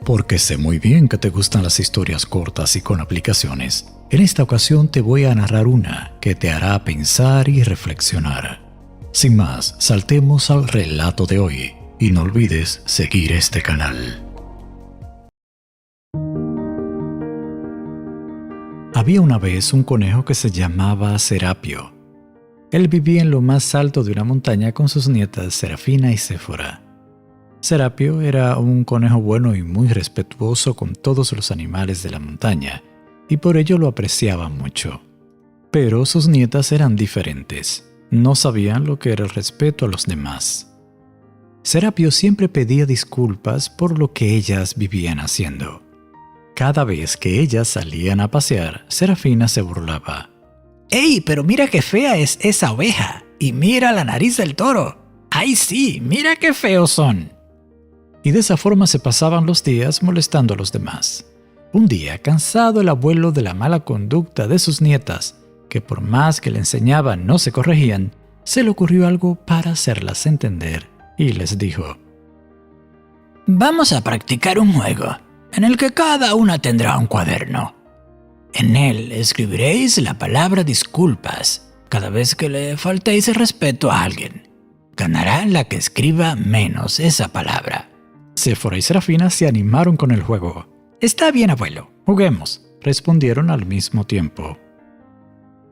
Porque sé muy bien que te gustan las historias cortas y con aplicaciones. En esta ocasión te voy a narrar una que te hará pensar y reflexionar. Sin más, saltemos al relato de hoy y no olvides seguir este canal. Había una vez un conejo que se llamaba Serapio. Él vivía en lo más alto de una montaña con sus nietas Serafina y Séfora. Serapio era un conejo bueno y muy respetuoso con todos los animales de la montaña, y por ello lo apreciaban mucho. Pero sus nietas eran diferentes. No sabían lo que era el respeto a los demás. Serapio siempre pedía disculpas por lo que ellas vivían haciendo. Cada vez que ellas salían a pasear, Serafina se burlaba. ¡Ey, pero mira qué fea es esa oveja! ¡Y mira la nariz del toro! ¡Ay sí, mira qué feos son! Y de esa forma se pasaban los días molestando a los demás. Un día, cansado el abuelo de la mala conducta de sus nietas, que por más que le enseñaban no se corregían, se le ocurrió algo para hacerlas entender y les dijo: Vamos a practicar un juego, en el que cada una tendrá un cuaderno. En él escribiréis la palabra disculpas cada vez que le faltéis el respeto a alguien. Ganará la que escriba menos esa palabra. Séfora y Serafina se animaron con el juego. Está bien, abuelo, juguemos, respondieron al mismo tiempo.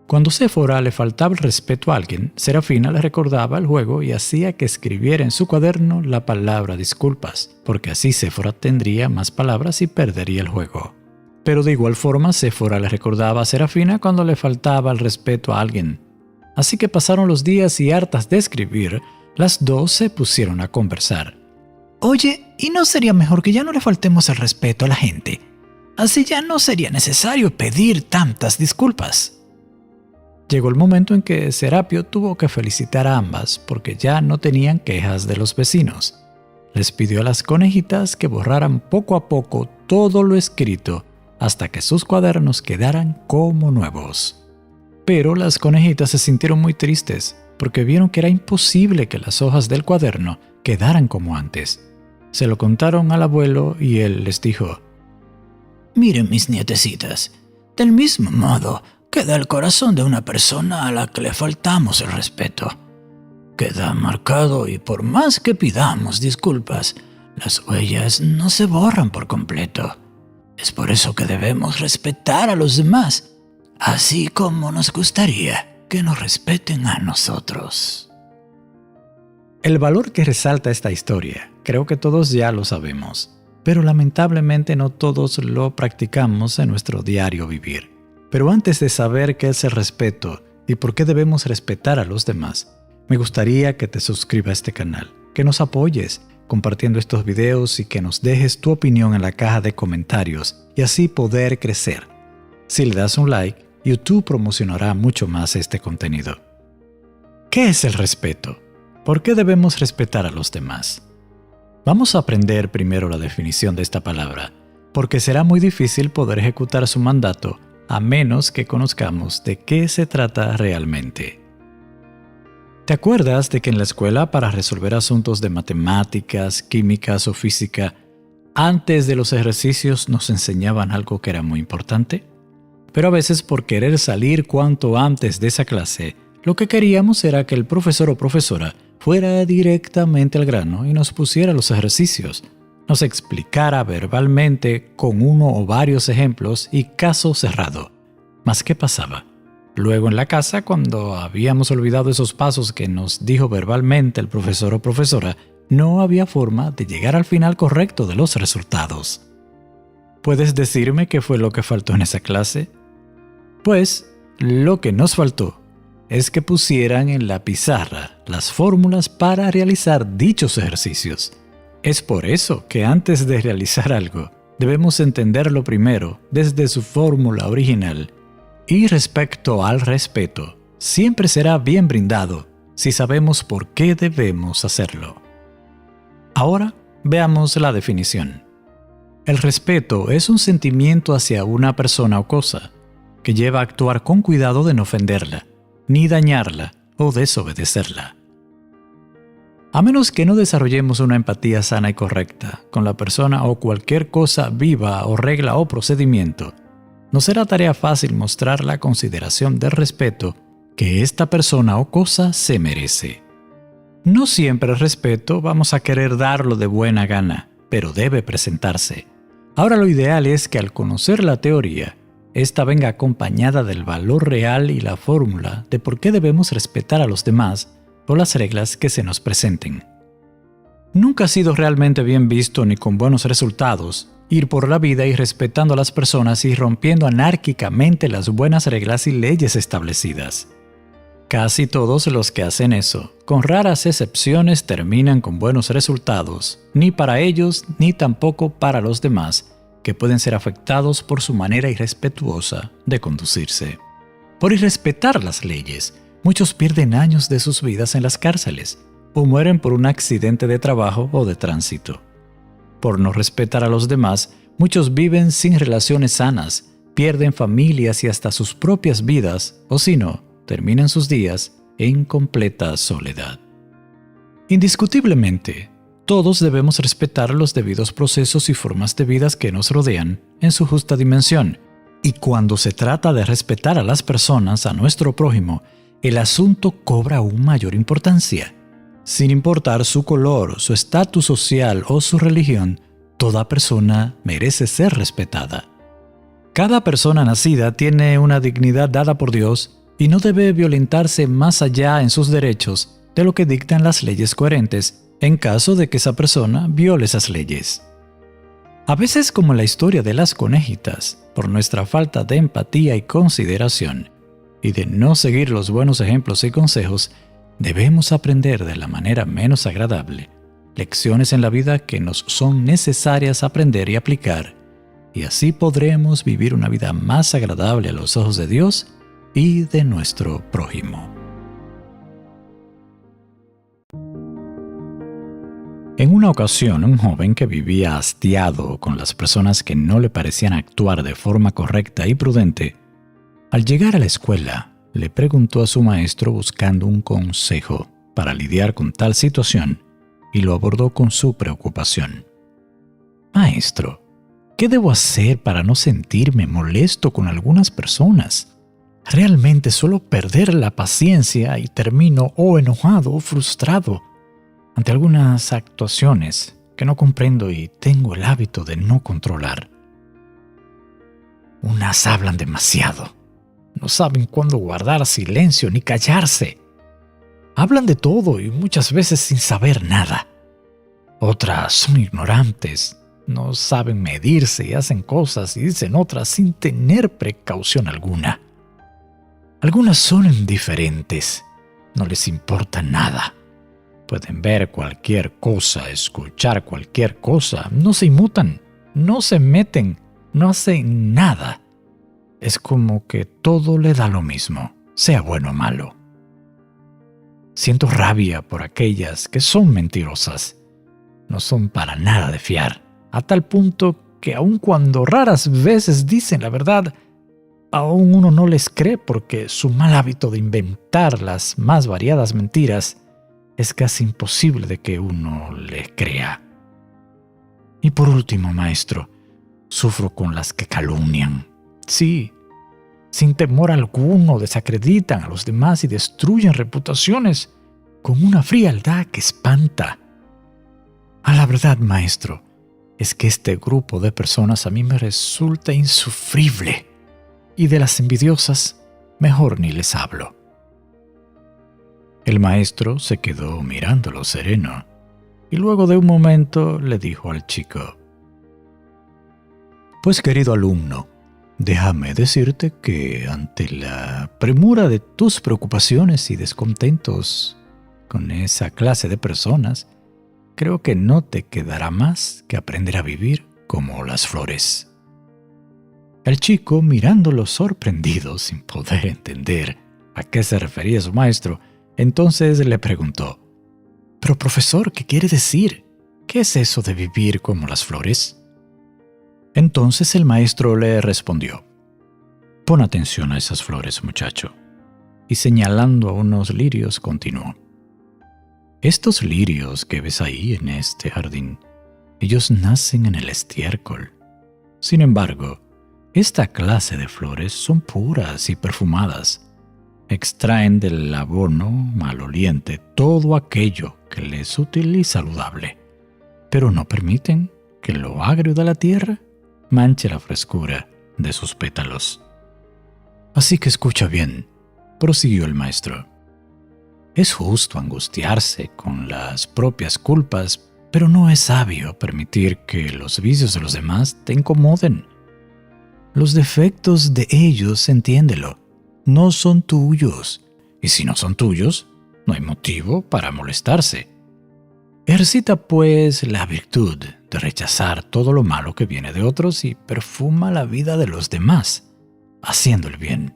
Cuando Séfora le faltaba el respeto a alguien, Serafina le recordaba el juego y hacía que escribiera en su cuaderno la palabra disculpas, porque así Séfora tendría más palabras y perdería el juego. Pero de igual forma, Séfora le recordaba a Serafina cuando le faltaba el respeto a alguien. Así que pasaron los días y hartas de escribir, las dos se pusieron a conversar. Oye, ¿y no sería mejor que ya no le faltemos el respeto a la gente? Así ya no sería necesario pedir tantas disculpas. Llegó el momento en que Serapio tuvo que felicitar a ambas porque ya no tenían quejas de los vecinos. Les pidió a las conejitas que borraran poco a poco todo lo escrito hasta que sus cuadernos quedaran como nuevos. Pero las conejitas se sintieron muy tristes porque vieron que era imposible que las hojas del cuaderno quedaran como antes. Se lo contaron al abuelo y él les dijo: Miren, mis nietecitas, del mismo modo queda el corazón de una persona a la que le faltamos el respeto. Queda marcado y por más que pidamos disculpas, las huellas no se borran por completo. Es por eso que debemos respetar a los demás, así como nos gustaría que nos respeten a nosotros. El valor que resalta esta historia, creo que todos ya lo sabemos, pero lamentablemente no todos lo practicamos en nuestro diario vivir. Pero antes de saber qué es el respeto y por qué debemos respetar a los demás, me gustaría que te suscribas a este canal, que nos apoyes compartiendo estos videos y que nos dejes tu opinión en la caja de comentarios y así poder crecer. Si le das un like, YouTube promocionará mucho más este contenido. ¿Qué es el respeto? ¿Por qué debemos respetar a los demás? Vamos a aprender primero la definición de esta palabra, porque será muy difícil poder ejecutar su mandato a menos que conozcamos de qué se trata realmente. ¿Te acuerdas de que en la escuela para resolver asuntos de matemáticas, químicas o física, antes de los ejercicios nos enseñaban algo que era muy importante? Pero a veces por querer salir cuanto antes de esa clase, lo que queríamos era que el profesor o profesora fuera directamente al grano y nos pusiera los ejercicios, nos explicara verbalmente con uno o varios ejemplos y caso cerrado. ¿Mas qué pasaba? Luego en la casa, cuando habíamos olvidado esos pasos que nos dijo verbalmente el profesor o profesora, no había forma de llegar al final correcto de los resultados. ¿Puedes decirme qué fue lo que faltó en esa clase? Pues, lo que nos faltó es que pusieran en la pizarra las fórmulas para realizar dichos ejercicios. Es por eso que antes de realizar algo, debemos entenderlo primero desde su fórmula original. Y respecto al respeto, siempre será bien brindado si sabemos por qué debemos hacerlo. Ahora veamos la definición. El respeto es un sentimiento hacia una persona o cosa que lleva a actuar con cuidado de no ofenderla, ni dañarla o desobedecerla. A menos que no desarrollemos una empatía sana y correcta con la persona o cualquier cosa viva o regla o procedimiento, no será tarea fácil mostrar la consideración del respeto que esta persona o cosa se merece. No siempre el respeto vamos a querer darlo de buena gana, pero debe presentarse. Ahora lo ideal es que al conocer la teoría, esta venga acompañada del valor real y la fórmula de por qué debemos respetar a los demás o las reglas que se nos presenten. Nunca ha sido realmente bien visto ni con buenos resultados ir por la vida irrespetando a las personas y rompiendo anárquicamente las buenas reglas y leyes establecidas. Casi todos los que hacen eso, con raras excepciones, terminan con buenos resultados, ni para ellos ni tampoco para los demás, que pueden ser afectados por su manera irrespetuosa de conducirse. Por irrespetar las leyes, muchos pierden años de sus vidas en las cárceles o mueren por un accidente de trabajo o de tránsito. Por no respetar a los demás, muchos viven sin relaciones sanas, pierden familias y hasta sus propias vidas, o si no, terminan sus días en completa soledad. Indiscutiblemente, todos debemos respetar los debidos procesos y formas de vida que nos rodean en su justa dimensión, y cuando se trata de respetar a las personas, a nuestro prójimo, el asunto cobra aún mayor importancia. Sin importar su color, su estatus social o su religión, toda persona merece ser respetada. Cada persona nacida tiene una dignidad dada por Dios y no debe violentarse más allá en sus derechos de lo que dictan las leyes coherentes en caso de que esa persona viole esas leyes. A veces, como en la historia de las conejitas, por nuestra falta de empatía y consideración, y de no seguir los buenos ejemplos y consejos, debemos aprender de la manera menos agradable lecciones en la vida que nos son necesarias aprender y aplicar, y así podremos vivir una vida más agradable a los ojos de Dios y de nuestro prójimo. En una ocasión, un joven que vivía hastiado con las personas que no le parecían actuar de forma correcta y prudente, al llegar a la escuela, le preguntó a su maestro buscando un consejo para lidiar con tal situación y lo abordó con su preocupación. «Maestro, ¿qué debo hacer para no sentirme molesto con algunas personas? Realmente suelo perder la paciencia y termino o enojado o frustrado ante algunas actuaciones que no comprendo y tengo el hábito de no controlar. Unas hablan demasiado. No saben cuándo guardar silencio ni callarse. Hablan de todo y muchas veces sin saber nada. Otras son ignorantes, no saben medirse y hacen cosas y dicen otras sin tener precaución alguna. Algunas son indiferentes, no les importa nada. Pueden ver cualquier cosa, escuchar cualquier cosa, no se inmutan, no se meten, no hacen nada. Es como que todo le da lo mismo, sea bueno o malo. Siento rabia por aquellas que son mentirosas. No son para nada de fiar, a tal punto que aun cuando raras veces dicen la verdad, aún uno no les cree porque su mal hábito de inventar las más variadas mentiras es casi imposible de que uno les crea. Y por último, maestro, sufro con las que calumnian. Sí, sin temor alguno desacreditan a los demás y destruyen reputaciones con una frialdad que espanta. A la verdad, maestro, es que este grupo de personas a mí me resulta insufrible y de las envidiosas mejor ni les hablo. El maestro se quedó mirándolo sereno y luego de un momento le dijo al chico: «Pues querido alumno, déjame decirte que ante la premura de tus preocupaciones y descontentos con esa clase de personas, creo que no te quedará más que aprender a vivir como las flores». El chico, mirándolo sorprendido sin poder entender a qué se refería su maestro, entonces le preguntó: «Pero profesor, ¿qué quiere decir? ¿Qué es eso de vivir como las flores?». Entonces el maestro le respondió: «Pon atención a esas flores, muchacho». Y señalando a unos lirios continuó: Estos lirios que ves ahí en este jardín, ellos nacen en el estiércol. Sin embargo, esta clase de flores son puras y perfumadas. Extraen del abono maloliente todo aquello que les es útil y saludable, pero no permiten que lo agrio de la tierra manche la frescura de sus pétalos. Así que escucha bien, prosiguió el maestro. Es justo angustiarse con las propias culpas, pero no es sabio permitir que los vicios de los demás te incomoden. Los defectos de ellos, entiéndelo, no son tuyos, y si no son tuyos, no hay motivo para molestarse. Ejercita pues la virtud de rechazar todo lo malo que viene de otros y perfuma la vida de los demás, haciendo el bien.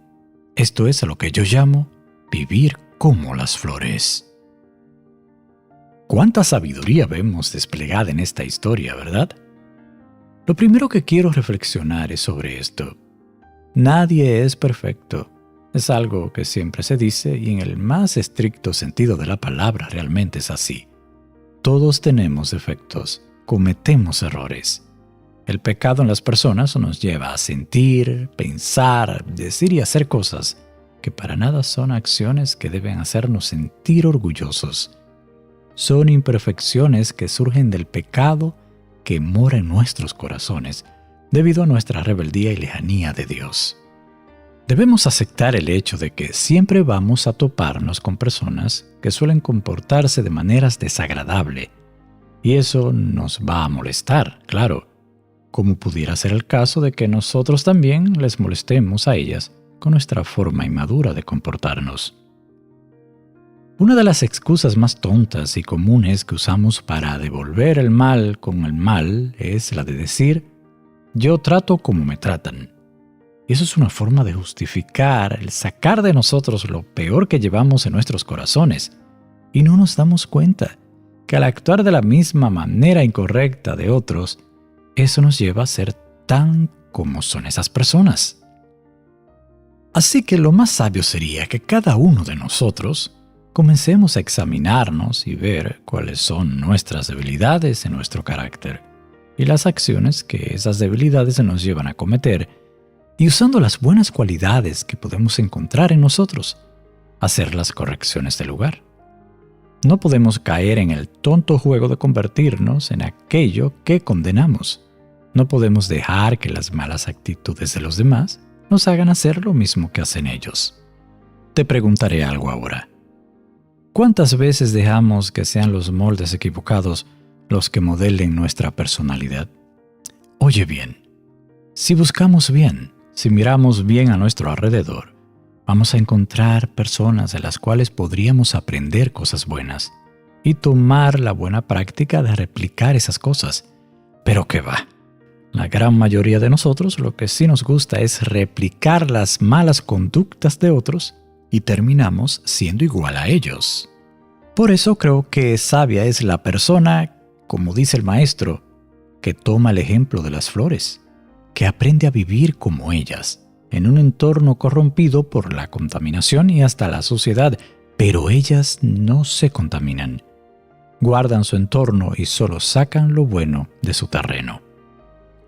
Esto es a lo que yo llamo vivir como las flores. Cuánta sabiduría vemos desplegada en esta historia, ¿verdad? Lo primero que quiero reflexionar es sobre esto. Nadie es perfecto. Es algo que siempre se dice y en el más estricto sentido de la palabra realmente es así. Todos tenemos defectos, cometemos errores. El pecado en las personas nos lleva a sentir, pensar, decir y hacer cosas que para nada son acciones que deben hacernos sentir orgullosos. Son imperfecciones que surgen del pecado que mora en nuestros corazones debido a nuestra rebeldía y lejanía de Dios. Debemos aceptar el hecho de que siempre vamos a toparnos con personas que suelen comportarse de maneras desagradables, y eso nos va a molestar, claro, como pudiera ser el caso de que nosotros también les molestemos a ellas con nuestra forma inmadura de comportarnos. Una de las excusas más tontas y comunes que usamos para devolver el mal con el mal es la de decir, yo trato como me tratan. Y eso es una forma de justificar el sacar de nosotros lo peor que llevamos en nuestros corazones. Y no nos damos cuenta que al actuar de la misma manera incorrecta de otros, eso nos lleva a ser tan como son esas personas. Así que lo más sabio sería que cada uno de nosotros comencemos a examinarnos y ver cuáles son nuestras debilidades en nuestro carácter y las acciones que esas debilidades nos llevan a cometer, y usando las buenas cualidades que podemos encontrar en nosotros, hacer las correcciones del lugar. No podemos caer en el tonto juego de convertirnos en aquello que condenamos. No podemos dejar que las malas actitudes de los demás nos hagan hacer lo mismo que hacen ellos. Te preguntaré algo ahora. ¿Cuántas veces dejamos que sean los moldes equivocados los que modelen nuestra personalidad? Oye bien, si buscamos bien, si miramos bien a nuestro alrededor, vamos a encontrar personas de las cuales podríamos aprender cosas buenas y tomar la buena práctica de replicar esas cosas. Pero ¿qué va? La gran mayoría de nosotros lo que sí nos gusta es replicar las malas conductas de otros y terminamos siendo igual a ellos. Por eso creo que sabia es la persona, como dice el maestro, que toma el ejemplo de las flores, que aprende a vivir como ellas, en un entorno corrompido por la contaminación y hasta la suciedad, pero ellas no se contaminan. Guardan su entorno y solo sacan lo bueno de su terreno.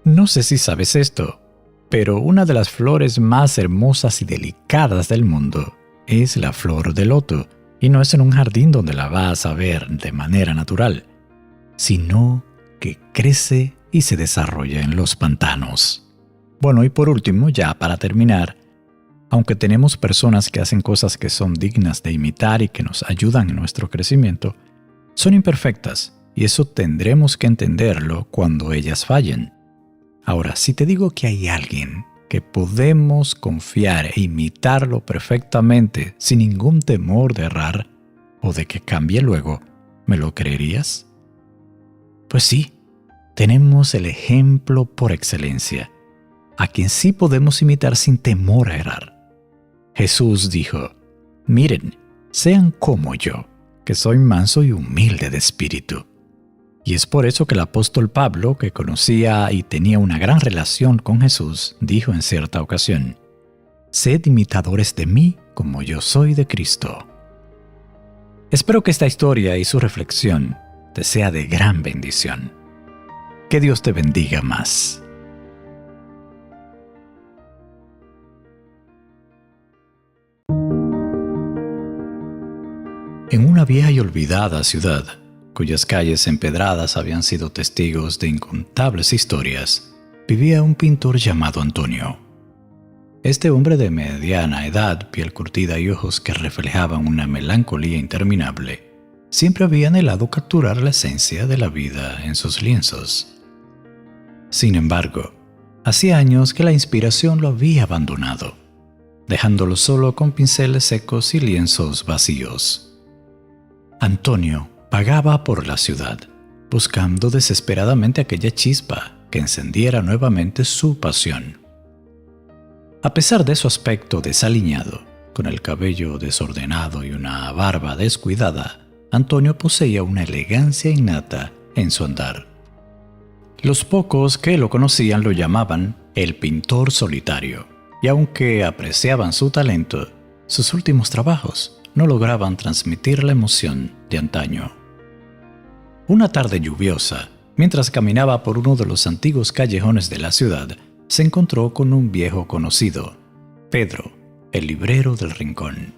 No sé si sabes esto, pero una de las flores más hermosas y delicadas del mundo es la flor de loto, y no es en un jardín donde la vas a ver de manera natural, sino que crece y se desarrolla en los pantanos. Bueno, y por último, ya para terminar, aunque tenemos personas que hacen cosas que son dignas de imitar y que nos ayudan en nuestro crecimiento, son imperfectas, y eso tendremos que entenderlo cuando ellas fallen. Ahora, si te digo que hay alguien que podemos confiar e imitarlo perfectamente sin ningún temor de errar o de que cambie luego, ¿me lo creerías? Pues sí, tenemos el ejemplo por excelencia, a quien sí podemos imitar sin temor a errar. Jesús dijo, miren, sean como yo, que soy manso y humilde de espíritu. Y es por eso que el apóstol Pablo, que conocía y tenía una gran relación con Jesús, dijo en cierta ocasión, «Sed imitadores de mí como yo soy de Cristo». Espero que esta historia y su reflexión te sea de gran bendición. Que Dios te bendiga más. En una vieja y olvidada ciudad, cuyas calles empedradas habían sido testigos de incontables historias, vivía un pintor llamado Antonio. Este hombre de mediana edad, piel curtida y ojos que reflejaban una melancolía interminable, siempre había anhelado capturar la esencia de la vida en sus lienzos. Sin embargo, hacía años que la inspiración lo había abandonado, dejándolo solo con pinceles secos y lienzos vacíos. Antonio vagaba por la ciudad, buscando desesperadamente aquella chispa que encendiera nuevamente su pasión. A pesar de su aspecto desaliñado, con el cabello desordenado y una barba descuidada, Antonio poseía una elegancia innata en su andar. Los pocos que lo conocían lo llamaban el pintor solitario, y aunque apreciaban su talento, sus últimos trabajos no lograban transmitir la emoción de antaño. Una tarde lluviosa, mientras caminaba por uno de los antiguos callejones de la ciudad, se encontró con un viejo conocido, Pedro, el librero del rincón.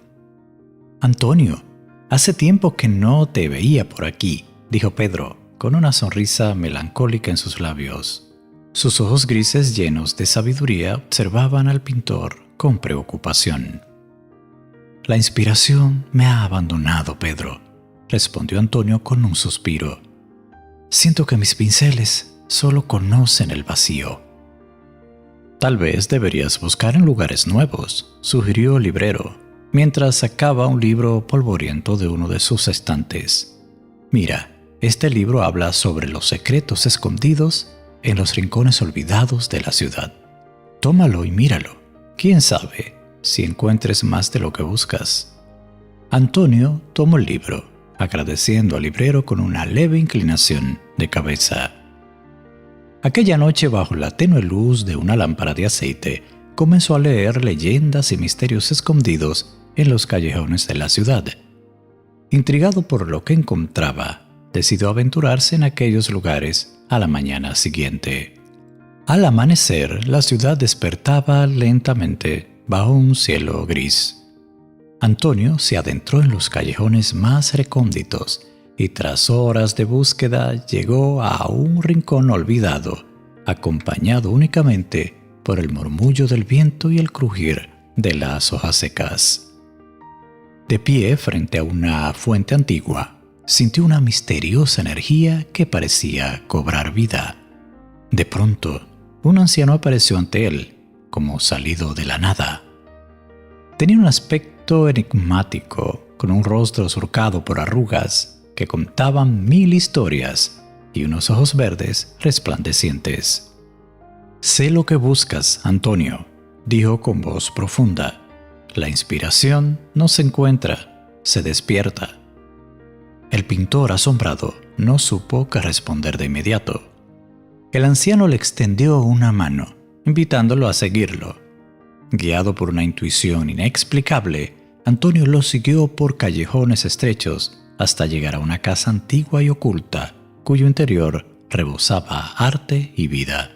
«Antonio, hace tiempo que no te veía por aquí», dijo Pedro, con una sonrisa melancólica en sus labios. Sus ojos grises llenos de sabiduría observaban al pintor con preocupación. «La inspiración me ha abandonado, Pedro», respondió Antonio con un suspiro. «Siento que mis pinceles solo conocen el vacío». «Tal vez deberías buscar en lugares nuevos», sugirió el librero, mientras sacaba un libro polvoriento de uno de sus estantes. «Mira, este libro habla sobre los secretos escondidos en los rincones olvidados de la ciudad. Tómalo y míralo. ¿Quién sabe si encuentres más de lo que buscas?» Antonio tomó el libro, agradeciendo al librero con una leve inclinación de cabeza. Aquella noche, bajo la tenue luz de una lámpara de aceite, comenzó a leer leyendas y misterios escondidos en los callejones de la ciudad. Intrigado por lo que encontraba, decidió aventurarse en aquellos lugares a la mañana siguiente. Al amanecer, la ciudad despertaba lentamente bajo un cielo gris. Antonio se adentró en los callejones más recónditos y tras horas de búsqueda llegó a un rincón olvidado, acompañado únicamente por el murmullo del viento y el crujir de las hojas secas. De pie frente a una fuente antigua, sintió una misteriosa energía que parecía cobrar vida. De pronto, un anciano apareció ante él, como salido de la nada. Tenía un aspecto enigmático, con un rostro surcado por arrugas que contaban 1000 historias y unos ojos verdes resplandecientes. «Sé lo que buscas, Antonio», dijo con voz profunda. «La inspiración no se encuentra, se despierta». El pintor, asombrado, no supo qué responder de inmediato. El anciano le extendió una mano, invitándolo a seguirlo. Guiado por una intuición inexplicable, Antonio lo siguió por callejones estrechos hasta llegar a una casa antigua y oculta, cuyo interior rebosaba arte y vida.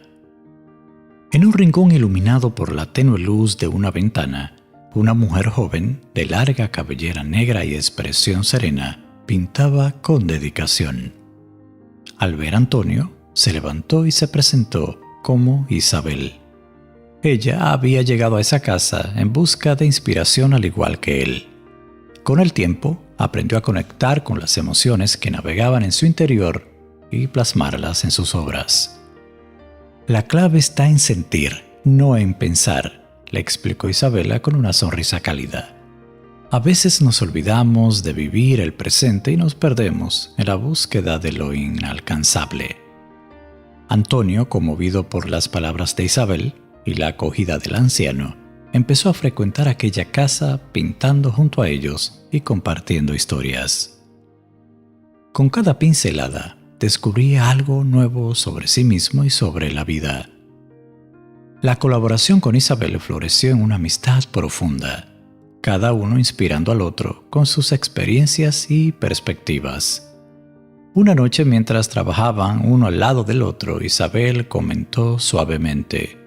En un rincón iluminado por la tenue luz de una ventana, una mujer joven, de larga cabellera negra y expresión serena, pintaba con dedicación. Al ver a Antonio, se levantó y se presentó como Isabel. Ella había llegado a esa casa en busca de inspiración al igual que él. Con el tiempo, aprendió a conectar con las emociones que navegaban en su interior y plasmarlas en sus obras. «La clave está en sentir, no en pensar», le explicó Isabela con una sonrisa cálida. A veces nos olvidamos de vivir el presente y nos perdemos en la búsqueda de lo inalcanzable. Antonio, conmovido por las palabras de Isabel y la acogida del anciano, empezó a frecuentar aquella casa pintando junto a ellos y compartiendo historias. Con cada pincelada, descubría algo nuevo sobre sí mismo y sobre la vida. La colaboración con Isabel floreció en una amistad profunda. cada uno inspirando al otro con sus experiencias y perspectivas. Una noche, mientras trabajaban uno al lado del otro, Isabel comentó suavemente: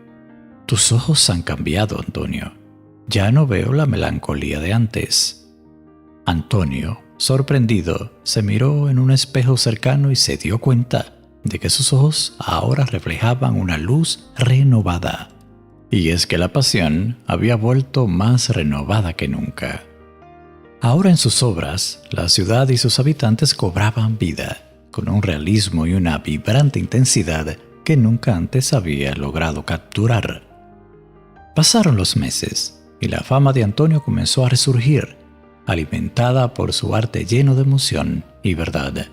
«Tus ojos han cambiado, Antonio. Ya no veo la melancolía de antes». Antonio, sorprendido, se miró en un espejo cercano y se dio cuenta de que sus ojos ahora reflejaban una luz renovada. Y es que la pasión había vuelto más renovada que nunca. Ahora en sus obras, la ciudad y sus habitantes cobraban vida, con un realismo y una vibrante intensidad que nunca antes había logrado capturar. Pasaron los meses, y la fama de Antonio comenzó a resurgir, alimentada por su arte lleno de emoción y verdad.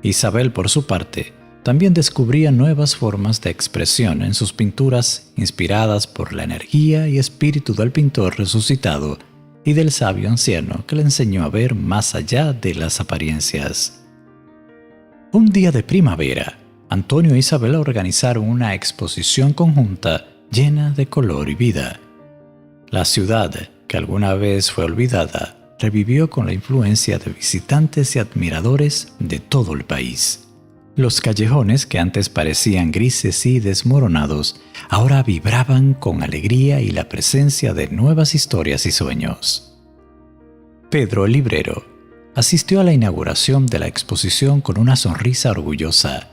Isabel, por su parte, también descubría nuevas formas de expresión en sus pinturas inspiradas por la energía y espíritu del pintor resucitado y del sabio anciano que le enseñó a ver más allá de las apariencias. Un día de primavera, Antonio e Isabel organizaron una exposición conjunta llena de color y vida. La ciudad, que alguna vez fue olvidada, revivió con la influencia de visitantes y admiradores de todo el país. Los callejones, que antes parecían grises y desmoronados, ahora vibraban con alegría y la presencia de nuevas historias y sueños. Pedro, el librero, asistió a la inauguración de la exposición con una sonrisa orgullosa.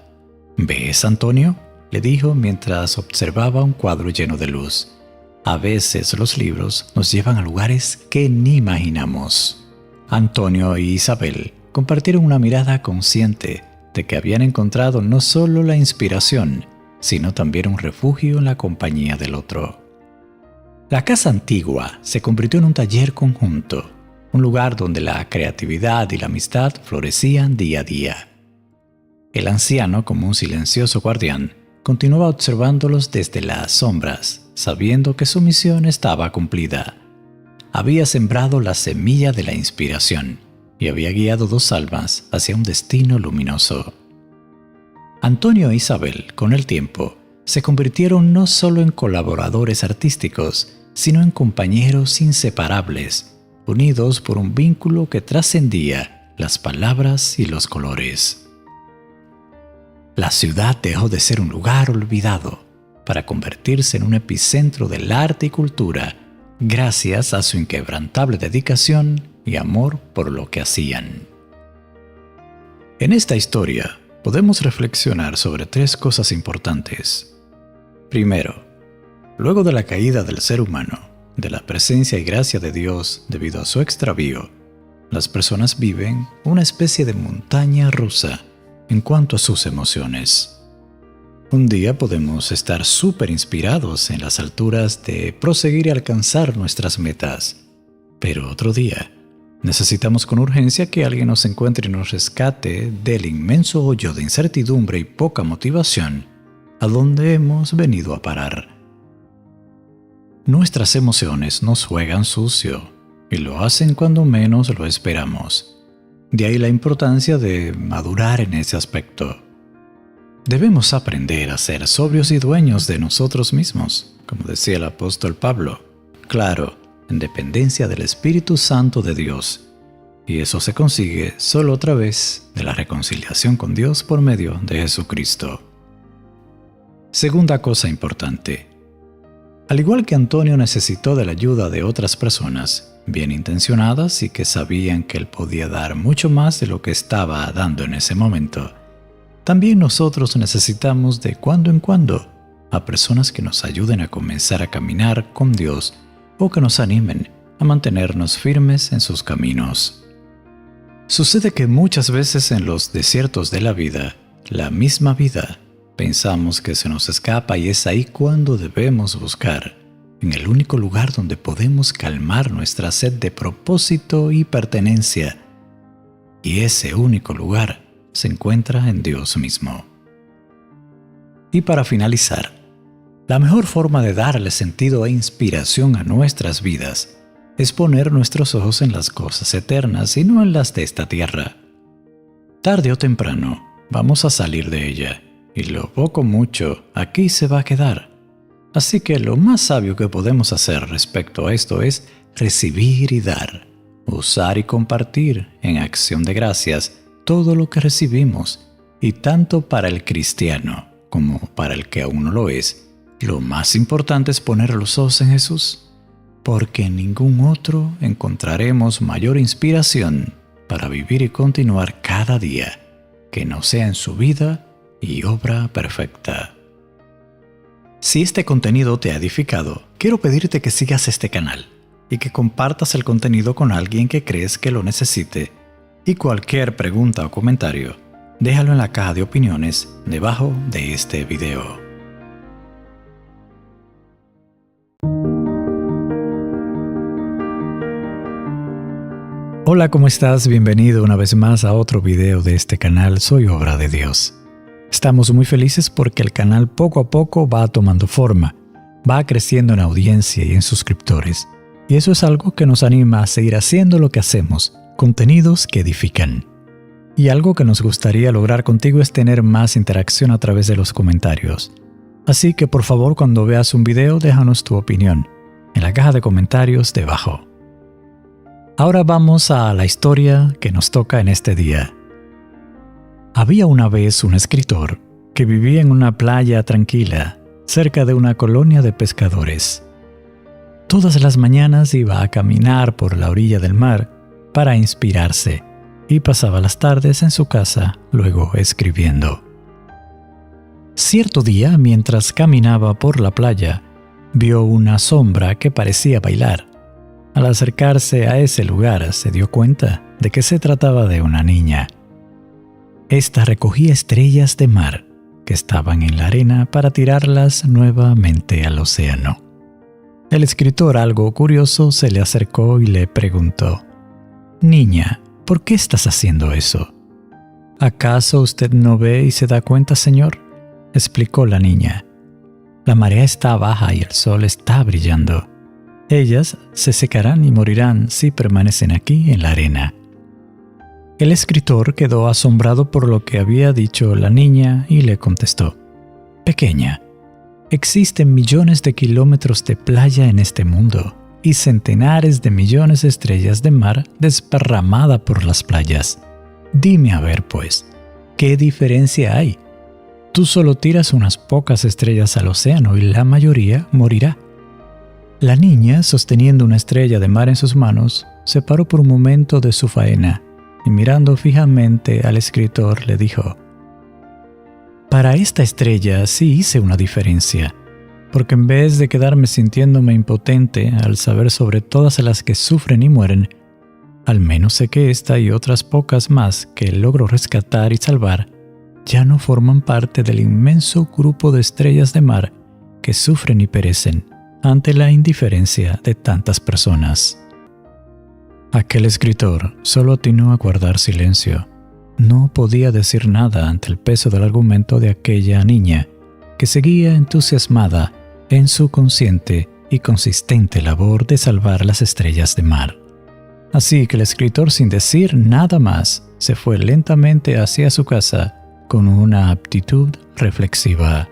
«¿Ves, Antonio?», le dijo mientras observaba un cuadro lleno de luz. «A veces los libros nos llevan a lugares que ni imaginamos». Antonio y Isabel compartieron una mirada consciente de que habían encontrado no solo la inspiración, sino también un refugio en la compañía del otro. La casa antigua se convirtió en un taller conjunto, un lugar donde la creatividad y la amistad florecían día a día. El anciano, como un silencioso guardián, continuaba observándolos desde las sombras, sabiendo que su misión estaba cumplida. Había sembrado la semilla de la inspiración y había guiado 2 almas hacia un destino luminoso. Antonio e Isabel, con el tiempo, se convirtieron no solo en colaboradores artísticos, sino en compañeros inseparables, unidos por un vínculo que trascendía las palabras y los colores. La ciudad dejó de ser un lugar olvidado para convertirse en un epicentro del arte y cultura, gracias a su inquebrantable dedicación y amor por lo que hacían. En esta historia podemos reflexionar sobre 3 cosas importantes. Primero, luego de la caída del ser humano, de la presencia y gracia de Dios debido a su extravío, las personas viven una especie de montaña rusa en cuanto a sus emociones. Un día podemos estar súper inspirados en las alturas de proseguir y alcanzar nuestras metas, pero otro día necesitamos con urgencia que alguien nos encuentre y nos rescate del inmenso hoyo de incertidumbre y poca motivación a donde hemos venido a parar. Nuestras emociones nos juegan sucio y lo hacen cuando menos lo esperamos. De ahí la importancia de madurar en ese aspecto. Debemos aprender a ser sobrios y dueños de nosotros mismos, como decía el apóstol Pablo. Claro, en dependencia del Espíritu Santo de Dios, y eso se consigue solo a través de la reconciliación con Dios por medio de Jesucristo. Segunda cosa importante. Al igual que Antonio necesitó de la ayuda de otras personas, bien intencionadas y que sabían que él podía dar mucho más de lo que estaba dando en ese momento, también nosotros necesitamos de cuando en cuando a personas que nos ayuden a comenzar a caminar con Dios o que nos animen a mantenernos firmes en sus caminos. Sucede que muchas veces en los desiertos de la vida, la misma vida, pensamos que se nos escapa y es ahí cuando debemos buscar, en el único lugar donde podemos calmar nuestra sed de propósito y pertenencia. Y ese único lugar se encuentra en Dios mismo. Y para finalizar, la mejor forma de darle sentido e inspiración a nuestras vidas es poner nuestros ojos en las cosas eternas y no en las de esta tierra. Tarde o temprano vamos a salir de ella, y lo poco o mucho aquí se va a quedar. Así que lo más sabio que podemos hacer respecto a esto es recibir y dar, usar y compartir en acción de gracias todo lo que recibimos, y tanto para el cristiano como para el que aún no lo es, lo más importante es poner los ojos en Jesús, porque en ningún otro encontraremos mayor inspiración para vivir y continuar cada día que no sea en su vida y obra perfecta. Si este contenido te ha edificado, quiero pedirte que sigas este canal y que compartas el contenido con alguien que crees que lo necesite. Y cualquier pregunta o comentario, déjalo en la caja de opiniones debajo de este video. Hola, ¿cómo estás? Bienvenido una vez más a otro video de este canal. Soy Obra de Dios. Estamos muy felices porque el canal poco a poco va tomando forma, va creciendo en audiencia y en suscriptores. Y eso es algo que nos anima a seguir haciendo lo que hacemos, contenidos que edifican. Y algo que nos gustaría lograr contigo es tener más interacción a través de los comentarios. Así que por favor, cuando veas un video, déjanos tu opinión en la caja de comentarios debajo. Ahora vamos a la historia que nos toca en este día. Había una vez un escritor que vivía en una playa tranquila, cerca de una colonia de pescadores. Todas las mañanas iba a caminar por la orilla del mar para inspirarse y pasaba las tardes en su casa, luego escribiendo. Cierto día, mientras caminaba por la playa, vio una sombra que parecía bailar. Al acercarse a ese lugar, se dio cuenta de que se trataba de una niña. Esta recogía estrellas de mar que estaban en la arena para tirarlas nuevamente al océano. El escritor, algo curioso, se le acercó y le preguntó: «Niña, ¿por qué estás haciendo eso?» «¿Acaso usted no ve y se da cuenta, señor?», explicó la niña. «La marea está baja y el sol está brillando. Ellas se secarán y morirán si permanecen aquí en la arena». El escritor quedó asombrado por lo que había dicho la niña y le contestó: «Pequeña, existen millones de kilómetros de playa en este mundo y centenares de millones de estrellas de mar desparramadas por las playas. Dime a ver, pues, ¿qué diferencia hay? Tú solo tiras unas pocas estrellas al océano y la mayoría morirá». La niña, sosteniendo una estrella de mar en sus manos, se paró por un momento de su faena y mirando fijamente al escritor le dijo: «Para esta estrella sí hice una diferencia, porque en vez de quedarme sintiéndome impotente al saber sobre todas las que sufren y mueren, al menos sé que esta y otras pocas más que logro rescatar y salvar ya no forman parte del inmenso grupo de estrellas de mar que sufren y perecen ante la indiferencia de tantas personas». Aquel escritor solo atinó a guardar silencio. No podía decir nada ante el peso del argumento de aquella niña que seguía entusiasmada en su consciente y consistente labor de salvar las estrellas de mar. Así que el escritor, sin decir nada más, se fue lentamente hacia su casa con una actitud reflexiva.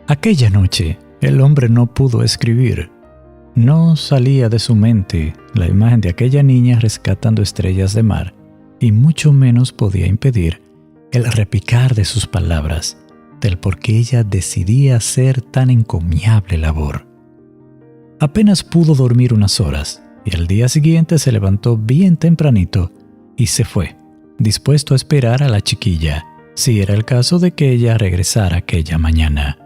Aquella noche, el hombre no pudo escribir. No salía de su mente la imagen de aquella niña rescatando estrellas de mar, y mucho menos podía impedir el repicar de sus palabras, del por qué ella decidía hacer tan encomiable labor. Apenas pudo dormir unas horas, y al día siguiente se levantó bien tempranito y se fue, dispuesto a esperar a la chiquilla, si era el caso de que ella regresara aquella mañana.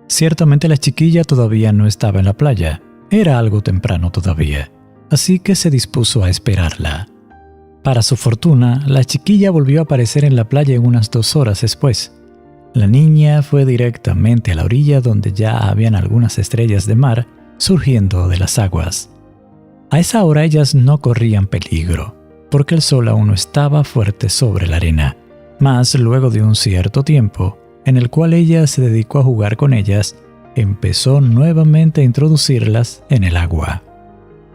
Ciertamente la chiquilla todavía no estaba en la playa. Era algo temprano todavía, así que se dispuso a esperarla. Para su fortuna, la chiquilla volvió a aparecer en la playa unas 2 horas después. La niña fue directamente a la orilla donde ya habían algunas estrellas de mar surgiendo de las aguas. A esa hora ellas no corrían peligro, porque el sol aún no estaba fuerte sobre la arena. Mas luego de un cierto tiempo, en el cual ella se dedicó a jugar con ellas, empezó nuevamente a introducirlas en el agua.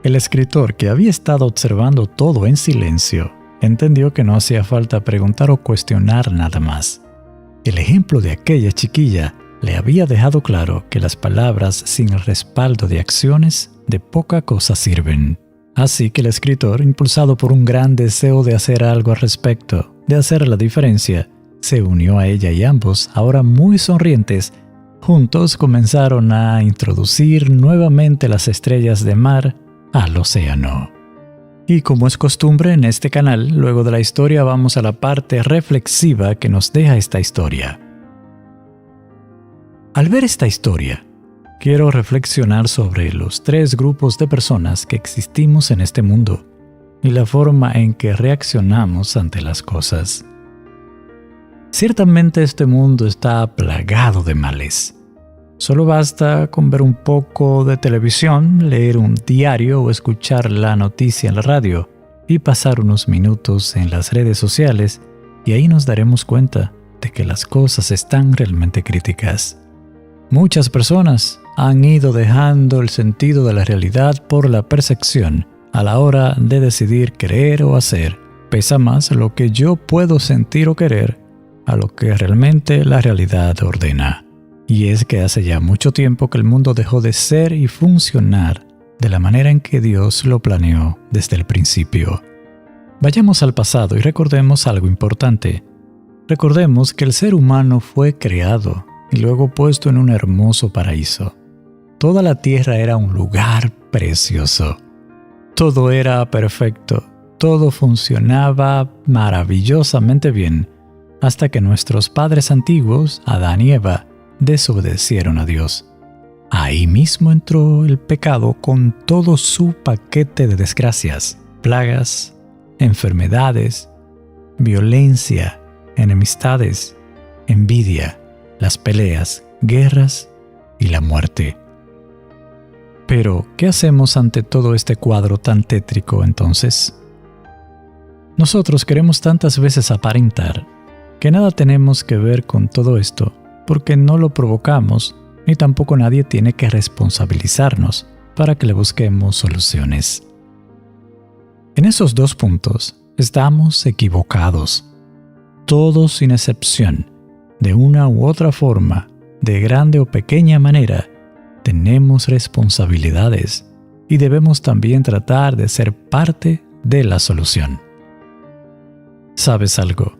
El escritor, que había estado observando todo en silencio, entendió que no hacía falta preguntar o cuestionar nada más. El ejemplo de aquella chiquilla le había dejado claro que las palabras sin el respaldo de acciones de poca cosa sirven. Así que el escritor, impulsado por un gran deseo de hacer algo al respecto, de hacer la diferencia, se unió a ella y ambos, ahora muy sonrientes, juntos comenzaron a introducir nuevamente las estrellas de mar al océano. Y como es costumbre en este canal, luego de la historia vamos a la parte reflexiva que nos deja esta historia. Al ver esta historia, quiero reflexionar sobre los 3 grupos de personas que existimos en este mundo y la forma en que reaccionamos ante las cosas. Ciertamente este mundo está plagado de males. Solo basta con ver un poco de televisión, leer un diario o escuchar la noticia en la radio y pasar unos minutos en las redes sociales y ahí nos daremos cuenta de que las cosas están realmente críticas. Muchas personas han ido dejando el sentido de la realidad por la percepción a la hora de decidir creer o hacer. Pesa más lo que yo puedo sentir o querer a lo que realmente la realidad ordena. Y es que hace ya mucho tiempo que el mundo dejó de ser y funcionar de la manera en que Dios lo planeó desde el principio. Vayamos al pasado y recordemos algo importante. Recordemos que el ser humano fue creado y luego puesto en un hermoso paraíso. Toda la tierra era un lugar precioso. Todo era perfecto, todo funcionaba maravillosamente bien, hasta que nuestros padres antiguos, Adán y Eva, desobedecieron a Dios. Ahí mismo entró el pecado con todo su paquete de desgracias, plagas, enfermedades, violencia, enemistades, envidia, las peleas, guerras y la muerte. Pero, ¿qué hacemos ante todo este cuadro tan tétrico entonces? Nosotros queremos tantas veces aparentar que nada tenemos que ver con todo esto, porque no lo provocamos, ni tampoco nadie tiene que responsabilizarnos para que le busquemos soluciones. En esos 2 puntos estamos equivocados. Todos sin excepción, de una u otra forma, de grande o pequeña manera, tenemos responsabilidades y debemos también tratar de ser parte de la solución. ¿Sabes algo?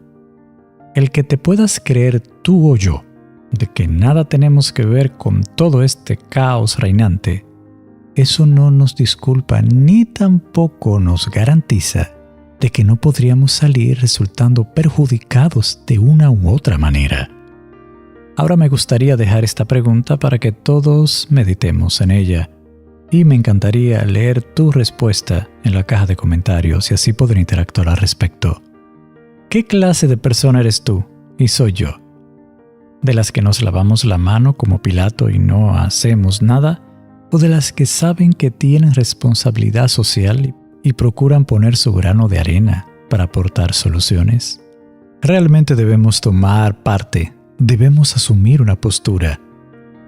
El que te puedas creer tú o yo de que nada tenemos que ver con todo este caos reinante, eso no nos disculpa ni tampoco nos garantiza de que no podríamos salir resultando perjudicados de una u otra manera. Ahora me gustaría dejar esta pregunta para que todos meditemos en ella y me encantaría leer tu respuesta en la caja de comentarios y así poder interactuar al respecto. ¿Qué clase de persona eres tú y soy yo? ¿De las que nos lavamos la mano como Pilato y no hacemos nada? ¿O de las que saben que tienen responsabilidad social y procuran poner su grano de arena para aportar soluciones? Realmente debemos tomar parte, debemos asumir una postura.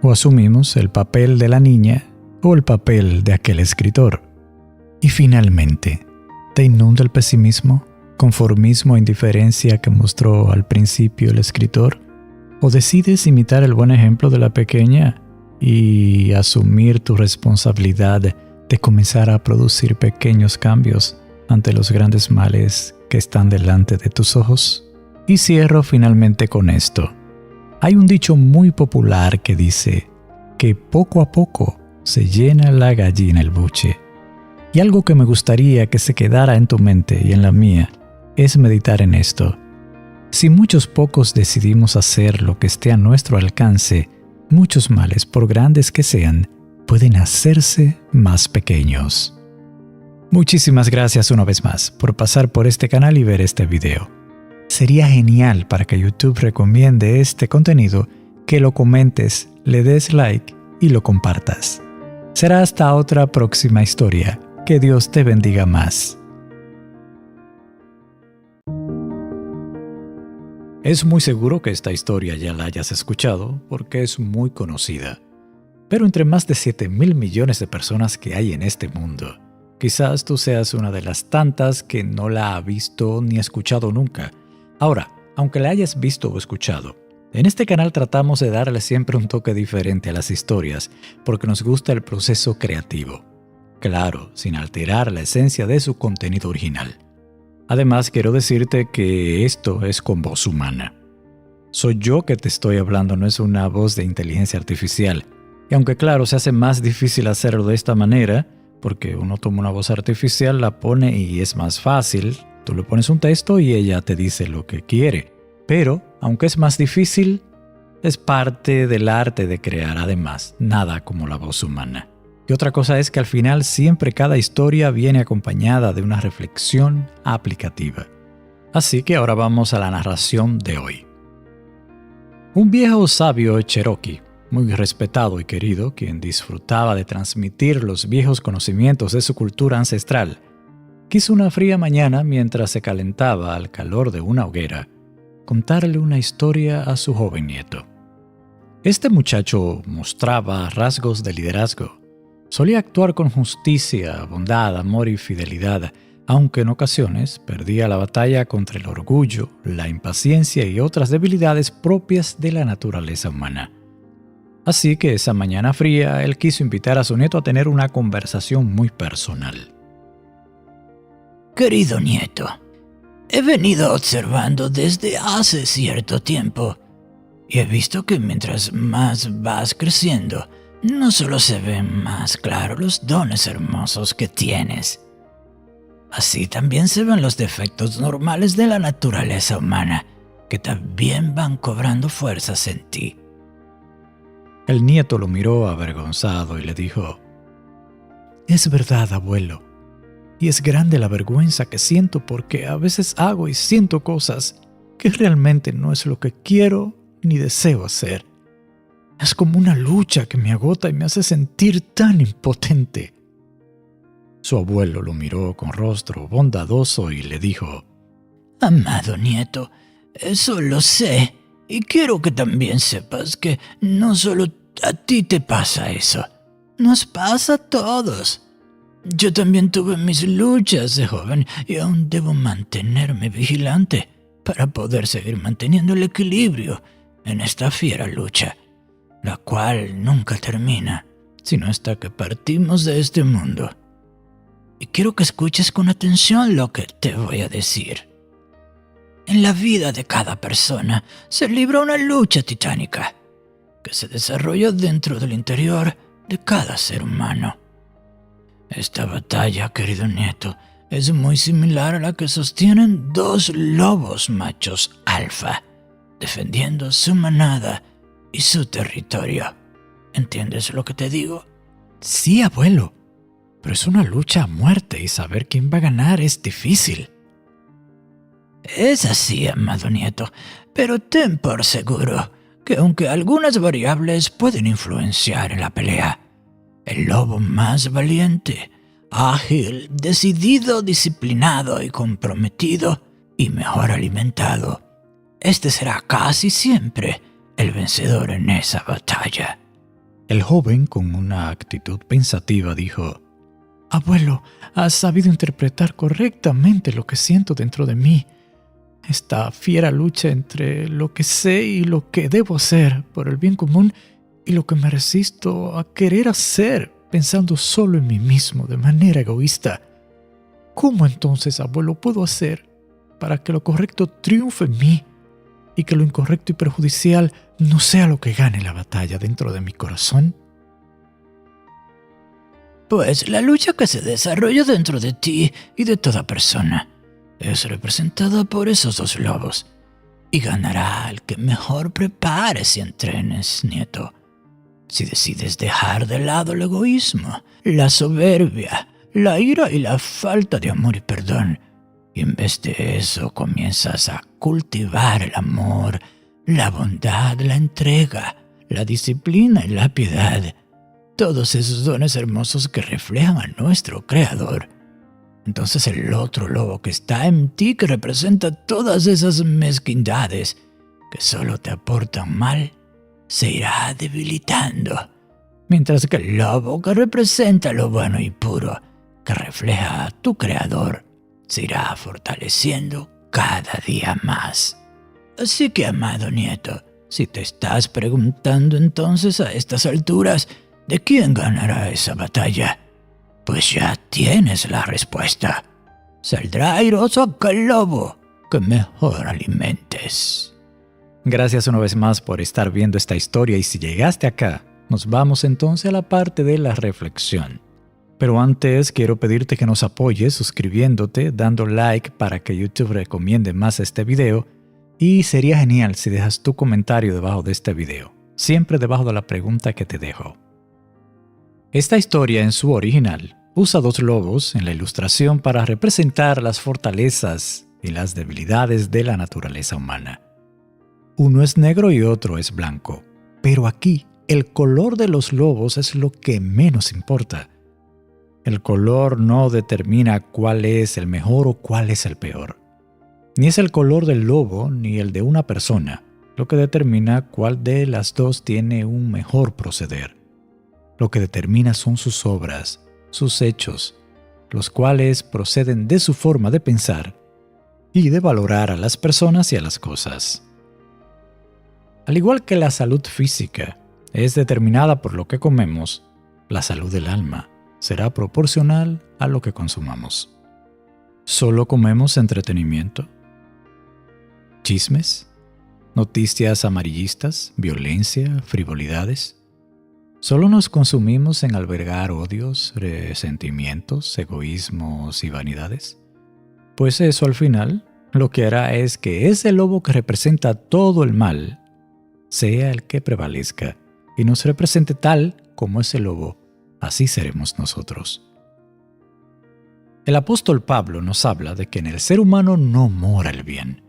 O asumimos el papel de la niña o el papel de aquel escritor. Y finalmente, ¿te inunda el pesimismo, conformismo e indiferencia que mostró al principio el escritor? ¿O decides imitar el buen ejemplo de la pequeña y asumir tu responsabilidad de comenzar a producir pequeños cambios ante los grandes males que están delante de tus ojos? Y cierro finalmente con esto. Hay un dicho muy popular que dice que poco a poco se llena la gallina el buche. Y algo que me gustaría que se quedara en tu mente y en la mía es meditar en esto. Si muchos pocos decidimos hacer lo que esté a nuestro alcance, muchos males, por grandes que sean, pueden hacerse más pequeños. Muchísimas gracias una vez más por pasar por este canal y ver este video. Sería genial para que YouTube recomiende este contenido que lo comentes, le des like y lo compartas. Será hasta otra próxima historia. Que Dios te bendiga más. Es muy seguro que esta historia ya la hayas escuchado porque es muy conocida. Pero entre más de 7,000 millones de personas que hay en este mundo, quizás tú seas una de las tantas que no la ha visto ni escuchado nunca. Ahora, aunque la hayas visto o escuchado, En este canal tratamos de darle siempre un toque diferente a las historias porque nos gusta el proceso creativo. Claro, sin alterar la esencia de su contenido original. Además, quiero decirte que esto es con voz humana. Soy yo que te estoy hablando, no es una voz de inteligencia artificial. Y aunque claro, se hace más difícil hacerlo de esta manera, porque uno toma una voz artificial, la pone y es más fácil. Tú le pones un texto y ella te dice lo que quiere. Pero, aunque es más difícil, es parte del arte de crear. Además, nada como la voz humana. Y otra cosa es que al final siempre cada historia viene acompañada de una reflexión aplicativa. Así que ahora vamos a la narración de hoy. Un viejo sabio cherokee, muy respetado y querido, quien disfrutaba de transmitir los viejos conocimientos de su cultura ancestral, quiso una fría mañana mientras se calentaba al calor de una hoguera, contarle una historia a su joven nieto. Este muchacho mostraba rasgos de liderazgo. Solía actuar con justicia, bondad, amor y fidelidad, aunque en ocasiones perdía la batalla contra el orgullo, la impaciencia y otras debilidades propias de la naturaleza humana. Así que esa mañana fría, él quiso invitar a su nieto a tener una conversación muy personal. Querido nieto, he venido observando desde hace cierto tiempo y he visto que mientras más vas creciendo, no solo se ven más claros los dones hermosos que tienes, así también se ven los defectos normales de la naturaleza humana, que también van cobrando fuerzas en ti. El nieto lo miró avergonzado y le dijo: «Es verdad, abuelo, y es grande la vergüenza que siento porque a veces hago y siento cosas que realmente no es lo que quiero ni deseo hacer. Es como una lucha que me agota y me hace sentir tan impotente». Su abuelo lo miró con rostro bondadoso y le dijo: Amado nieto, eso lo sé, y quiero que también sepas que no solo a ti te pasa eso, nos pasa a todos. Yo también tuve mis luchas de joven y aún debo mantenerme vigilante para poder seguir manteniendo el equilibrio en esta fiera lucha, la cual nunca termina, sino hasta que partimos de este mundo. Y quiero que escuches con atención lo que te voy a decir. En la vida de cada persona se libra una lucha titánica que se desarrolla dentro del interior de cada ser humano. Esta batalla, querido nieto, es muy similar a la que sostienen dos lobos machos alfa, defendiendo su manada y su territorio. ¿Entiendes lo que te digo? «Sí, abuelo, pero es una lucha a muerte y saber quién va a ganar es difícil». Es así, amado nieto, pero ten por seguro que aunque algunas variables pueden influenciar en la pelea, el lobo más valiente, ágil, decidido, disciplinado y comprometido y mejor alimentado, este será casi siempre el vencedor en esa batalla. El joven, con una actitud pensativa, dijo: «Abuelo, has sabido interpretar correctamente lo que siento dentro de mí. Esta fiera lucha entre lo que sé y lo que debo hacer por el bien común y lo que me resisto a querer hacer pensando solo en mí mismo de manera egoísta. ¿Cómo entonces, abuelo, puedo hacer para que lo correcto triunfe en mí y que lo incorrecto y perjudicial no sea lo que gane la batalla dentro de mi corazón?» Pues la lucha que se desarrolla dentro de ti y de toda persona es representada por esos dos lobos, y ganará el que mejor prepares y entrenes, nieto. Si decides dejar de lado el egoísmo, la soberbia, la ira y la falta de amor y perdón, y en vez de eso comienzas a cultivar el amor, la bondad, la entrega, la disciplina y la piedad, todos esos dones hermosos que reflejan a nuestro Creador, entonces el otro lobo que está en ti, que representa todas esas mezquindades que solo te aportan mal, se irá debilitando, mientras que el lobo que representa lo bueno y puro, que refleja a tu Creador, se irá fortaleciendo cada día más. Así que, amado nieto, Si te estás preguntando entonces a estas alturas de quién ganará esa batalla, pues ya tienes la respuesta. Saldrá airoso aquel lobo que mejor alimentes. Gracias una vez más por estar viendo esta historia, y si llegaste acá, nos vamos entonces a la parte de la reflexión. Pero antes quiero pedirte que nos apoyes suscribiéndote, dando like para que YouTube recomiende más este video, y sería genial si dejas tu comentario debajo de este video, siempre debajo de la pregunta que te dejo. Esta historia en su original usa dos lobos en la ilustración para representar las fortalezas y las debilidades de la naturaleza humana. Uno es negro y otro es blanco, pero aquí el color de los lobos es lo que menos importa. El color no determina cuál es el mejor o cuál es el peor. Ni es el color del lobo ni el de una persona lo que determina cuál de las dos tiene un mejor proceder. Lo que determina son sus obras, sus hechos, los cuales proceden de su forma de pensar y de valorar a las personas y a las cosas. Al igual que la salud física es determinada por lo que comemos, la salud del alma será proporcional a lo que consumamos. ¿Solo comemos entretenimiento? ¿Chismes? ¿Noticias amarillistas? ¿Violencia? ¿Frivolidades? ¿Solo nos consumimos en albergar odios, resentimientos, egoísmos y vanidades? Pues eso al final lo que hará es que ese lobo que representa todo el mal sea el que prevalezca y nos represente tal como ese lobo. Así seremos nosotros. El apóstol Pablo nos habla de que en el ser humano no mora el bien.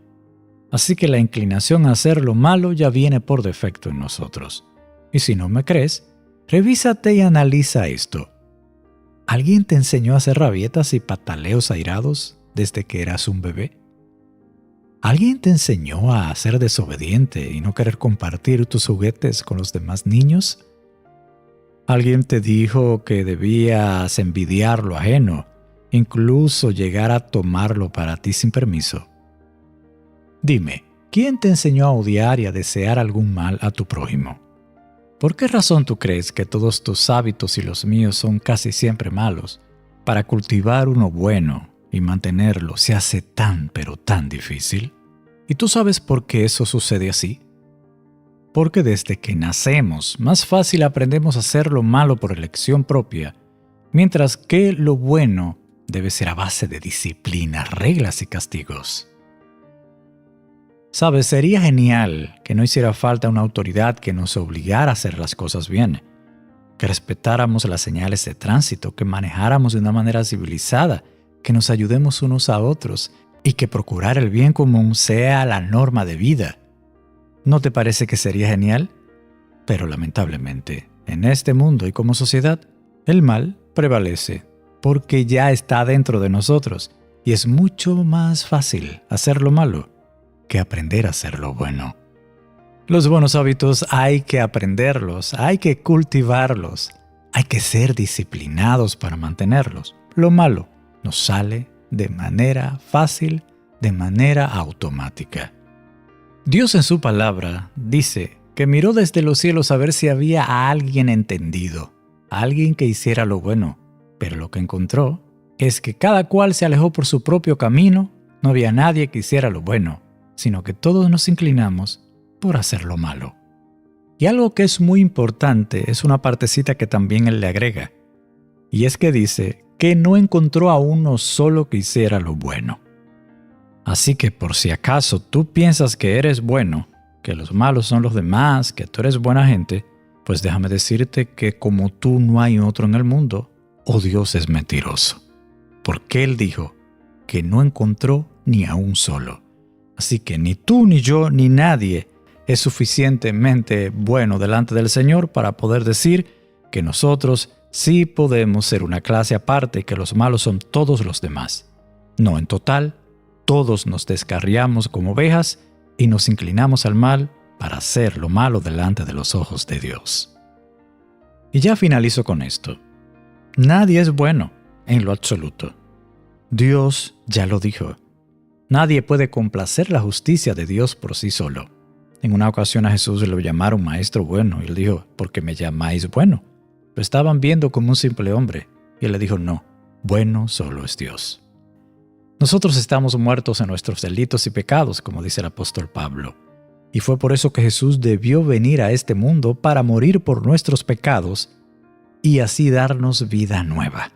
Así que la inclinación a hacer lo malo ya viene por defecto en nosotros. Y si no me crees, revísate y analiza esto. ¿Alguien te enseñó a hacer rabietas y pataleos airados desde que eras un bebé? ¿Alguien te enseñó a ser desobediente y no querer compartir tus juguetes con los demás niños? ¿Alguien te dijo que debías envidiar lo ajeno, incluso llegar a tomarlo para ti sin permiso? Dime, ¿quién te enseñó a odiar y a desear algún mal a tu prójimo? ¿Por qué razón tú crees que todos tus hábitos y los míos son casi siempre malos? Para cultivar uno bueno y mantenerlo se hace tan pero tan difícil. ¿Y tú sabes por qué eso sucede así? Porque desde que nacemos, más fácil aprendemos a hacer lo malo por elección propia, mientras que lo bueno debe ser a base de disciplina, reglas y castigos. ¿Sabes? Sería genial que no hiciera falta una autoridad que nos obligara a hacer las cosas bien, que respetáramos las señales de tránsito, que manejáramos de una manera civilizada, que nos ayudemos unos a otros y que procurar el bien común sea la norma de vida. ¿No te parece que sería genial? Pero lamentablemente, en este mundo y como sociedad, el mal prevalece porque ya está dentro de nosotros y es mucho más fácil hacer lo malo que aprender a hacer lo bueno. Los buenos hábitos hay que aprenderlos, hay que cultivarlos, hay que ser disciplinados para mantenerlos. Lo malo nos sale de manera fácil, de manera automática. Dios en su palabra dice que miró desde los cielos a ver si había a alguien entendido, a alguien que hiciera lo bueno, pero lo que encontró es que cada cual se alejó por su propio camino, no había nadie que hiciera lo bueno, sino que todos nos inclinamos por hacer lo malo. Y algo que es muy importante es una partecita que también él le agrega, y es que dice que no encontró a uno solo que hiciera lo bueno. Así que por si acaso tú piensas que eres bueno, que los malos son los demás, que tú eres buena gente, pues déjame decirte que como tú no hay otro en el mundo, o Dios es mentiroso. Porque Él dijo que no encontró ni a un solo. Así que ni tú, ni yo, ni nadie es suficientemente bueno delante del Señor para poder decir que nosotros sí podemos ser una clase aparte y que los malos son todos los demás. No, en total, todos nos descarriamos como ovejas y nos inclinamos al mal para hacer lo malo delante de los ojos de Dios. Y ya finalizo con esto. Nadie es bueno en lo absoluto. Dios ya lo dijo. Nadie puede complacer la justicia de Dios por sí solo. En una ocasión a Jesús lo llamaron maestro bueno y él dijo, ¿por qué me llamáis bueno? Lo estaban viendo como un simple hombre y él le dijo, no, bueno solo es Dios. Nosotros estamos muertos en nuestros delitos y pecados, como dice el apóstol Pablo. Y fue por eso que Jesús debió venir a este mundo para morir por nuestros pecados y así darnos vida nueva.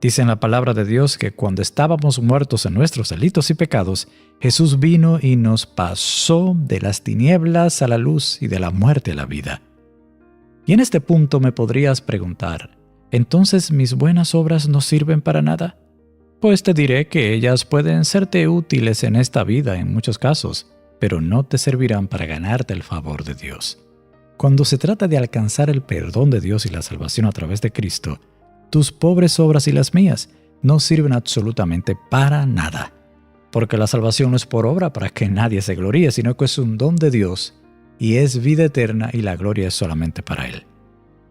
Dice en la palabra de Dios que cuando estábamos muertos en nuestros delitos y pecados, Jesús vino y nos pasó de las tinieblas a la luz y de la muerte a la vida. Y en este punto me podrías preguntar, ¿entonces mis buenas obras no sirven para nada? Pues te diré que ellas pueden serte útiles en esta vida en muchos casos, pero no te servirán para ganarte el favor de Dios. Cuando se trata de alcanzar el perdón de Dios y la salvación a través de Cristo, tus pobres obras y las mías no sirven absolutamente para nada, porque la salvación no es por obra para que nadie se gloríe, sino que es un don de Dios y es vida eterna y la gloria es solamente para Él.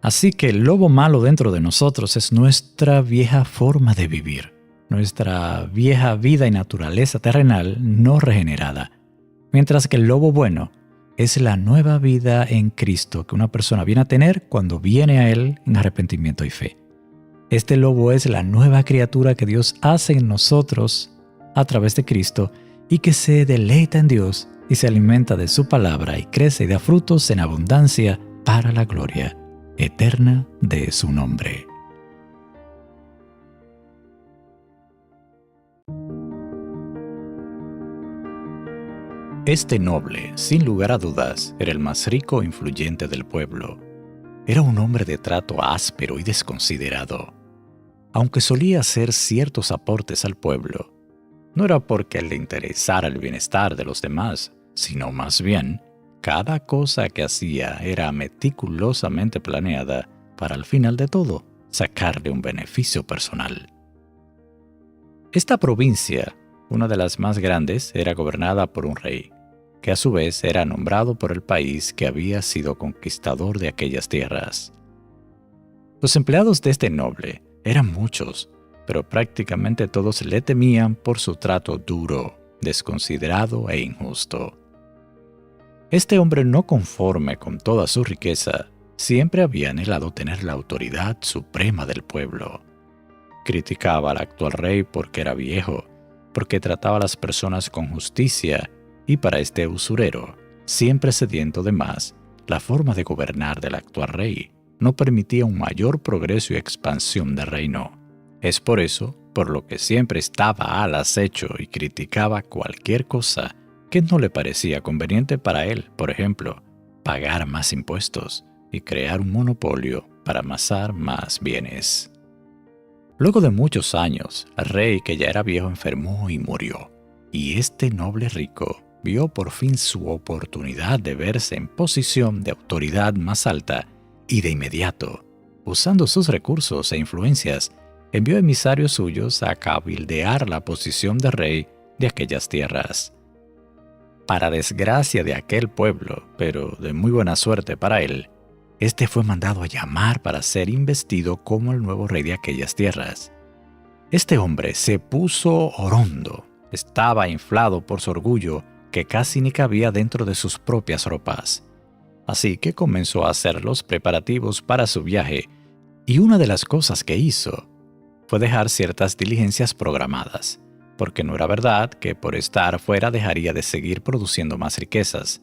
Así que el lobo malo dentro de nosotros es nuestra vieja forma de vivir, nuestra vieja vida y naturaleza terrenal no regenerada, mientras que el lobo bueno es la nueva vida en Cristo que una persona viene a tener cuando viene a Él en arrepentimiento y fe. Este lobo es la nueva criatura que Dios hace en nosotros a través de Cristo y que se deleita en Dios y se alimenta de su palabra y crece y da frutos en abundancia para la gloria eterna de su nombre. Este noble, sin lugar a dudas, era el más rico e influyente del pueblo. Era un hombre de trato áspero y desconsiderado. Aunque solía hacer ciertos aportes al pueblo, no era porque le interesara el bienestar de los demás, sino más bien, cada cosa que hacía era meticulosamente planeada para al final de todo sacarle un beneficio personal. Esta provincia, una de las más grandes, era gobernada por un rey, que a su vez era nombrado por el país que había sido conquistador de aquellas tierras. Los empleados de este noble eran muchos, pero prácticamente todos le temían por su trato duro, desconsiderado e injusto. Este hombre, no conforme con toda su riqueza, siempre había anhelado tener la autoridad suprema del pueblo. Criticaba al actual rey porque era viejo, porque trataba a las personas con justicia, y para este usurero, siempre sediento de más, la forma de gobernar del actual rey no permitía un mayor progreso y expansión del reino. Es por eso, por lo que siempre estaba al acecho y criticaba cualquier cosa que no le parecía conveniente para él, por ejemplo, pagar más impuestos y crear un monopolio para amasar más bienes. Luego de muchos años, el rey, que ya era viejo, enfermó y murió, y este noble rico vio por fin su oportunidad de verse en posición de autoridad más alta y de inmediato, usando sus recursos e influencias, envió emisarios suyos a cabildear la posición de rey de aquellas tierras. Para desgracia de aquel pueblo, pero de muy buena suerte para él, este fue mandado a llamar para ser investido como el nuevo rey de aquellas tierras. Este hombre se puso orondo, estaba inflado por su orgullo que casi ni cabía dentro de sus propias ropas. Así que comenzó a hacer los preparativos para su viaje, y una de las cosas que hizo fue dejar ciertas diligencias programadas, porque no era verdad que por estar fuera dejaría de seguir produciendo más riquezas.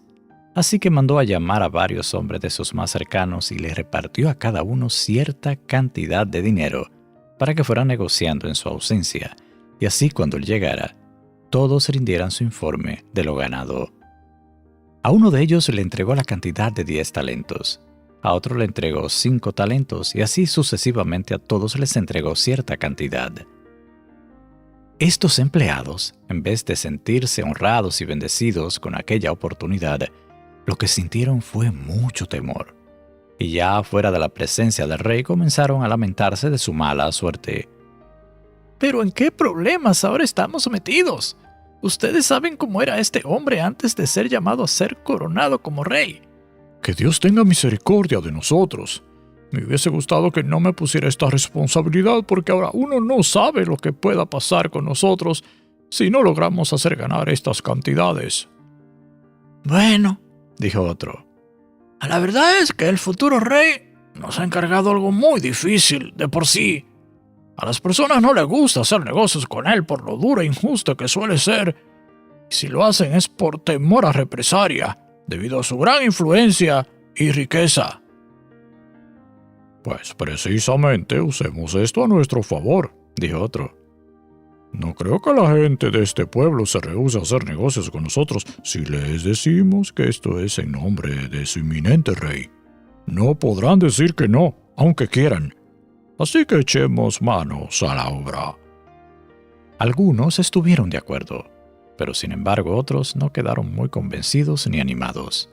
Así que mandó a llamar a varios hombres de sus más cercanos y le repartió a cada uno cierta cantidad de dinero para que fueran negociando en su ausencia, y así cuando él llegara, todos rindieran su informe de lo ganado. A uno de ellos le entregó la cantidad de 10 talentos, a otro le entregó 5 talentos y así sucesivamente a todos les entregó cierta cantidad. Estos empleados, en vez de sentirse honrados y bendecidos con aquella oportunidad, lo que sintieron fue mucho temor, y ya fuera de la presencia del rey comenzaron a lamentarse de su mala suerte. ¿Pero en qué problemas ahora estamos metidos? Ustedes saben cómo era este hombre antes de ser llamado a ser coronado como rey. Que Dios tenga misericordia de nosotros. Me hubiese gustado que no me pusiera esta responsabilidad porque ahora uno no sabe lo que pueda pasar con nosotros si no logramos hacer ganar estas cantidades. Bueno, dijo otro. La verdad es que el futuro rey nos ha encargado algo muy difícil de por sí. A las personas no les gusta hacer negocios con él por lo duro e injusto que suele ser. Y si lo hacen es por temor a represalia, debido a su gran influencia y riqueza. Pues precisamente usemos esto a nuestro favor, dijo otro. No creo que la gente de este pueblo se rehúse a hacer negocios con nosotros si les decimos que esto es en nombre de su inminente rey. No podrán decir que no, aunque quieran. Así que echemos manos a la obra. Algunos estuvieron de acuerdo, pero sin embargo otros no quedaron muy convencidos ni animados.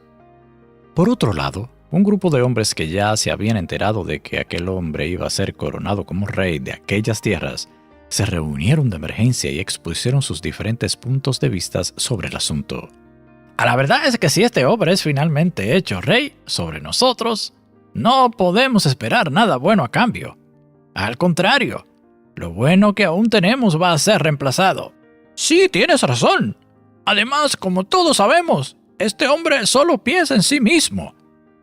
Por otro lado, un grupo de hombres que ya se habían enterado de que aquel hombre iba a ser coronado como rey de aquellas tierras, se reunieron de emergencia y expusieron sus diferentes puntos de vista sobre el asunto. La verdad es que si este hombre es finalmente hecho rey sobre nosotros, no podemos esperar nada bueno a cambio. Al contrario, lo bueno que aún tenemos va a ser reemplazado. Sí, tienes razón. Además, como todos sabemos, este hombre solo piensa en sí mismo.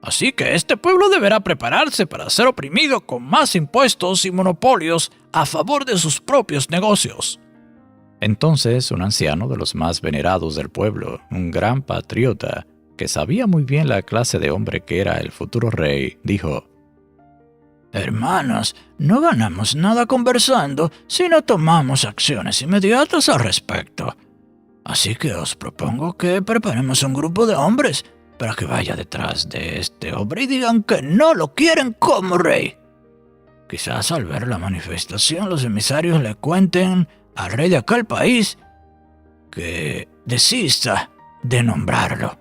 Así que este pueblo deberá prepararse para ser oprimido con más impuestos y monopolios a favor de sus propios negocios. Entonces, un anciano de los más venerados del pueblo, un gran patriota, que sabía muy bien la clase de hombre que era el futuro rey, dijo: Hermanos, no ganamos nada conversando si no tomamos acciones inmediatas al respecto. Así que os propongo que preparemos un grupo de hombres para que vaya detrás de este hombre y digan que no lo quieren como rey. Quizás al ver la manifestación los emisarios le cuenten al rey de aquel país que desista de nombrarlo,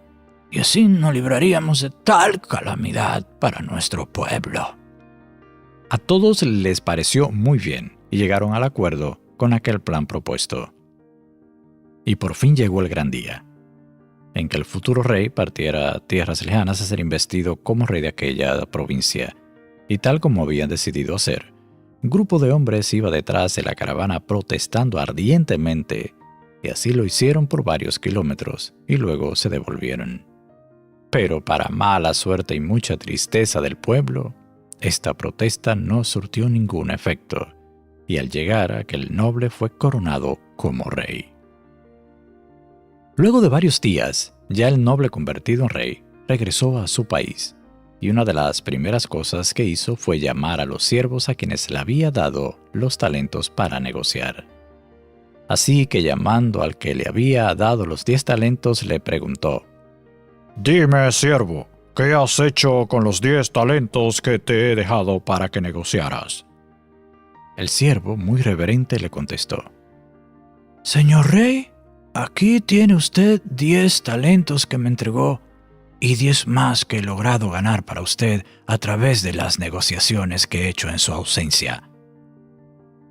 y así nos libraríamos de tal calamidad para nuestro pueblo. A todos les pareció muy bien y llegaron al acuerdo con aquel plan propuesto. Y por fin llegó el gran día, en que el futuro rey partiera a tierras lejanas a ser investido como rey de aquella provincia. Y tal como habían decidido hacer, un grupo de hombres iba detrás de la caravana protestando ardientemente, y así lo hicieron por varios kilómetros y luego se devolvieron. Pero para mala suerte y mucha tristeza del pueblo, esta protesta no surtió ningún efecto, y al llegar aquel noble fue coronado como rey. Luego de varios días, ya el noble convertido en rey regresó a su país, y una de las primeras cosas que hizo fue llamar a los siervos a quienes le había dado los talentos para negociar. Así que llamando al que le había dado los 10 talentos, le preguntó: Dime, siervo, ¿qué has hecho con los 10 talentos que te he dejado para que negociaras? El siervo, muy reverente, le contestó: Señor rey, aquí tiene usted 10 talentos que me entregó y 10 más que he logrado ganar para usted a través de las negociaciones que he hecho en su ausencia.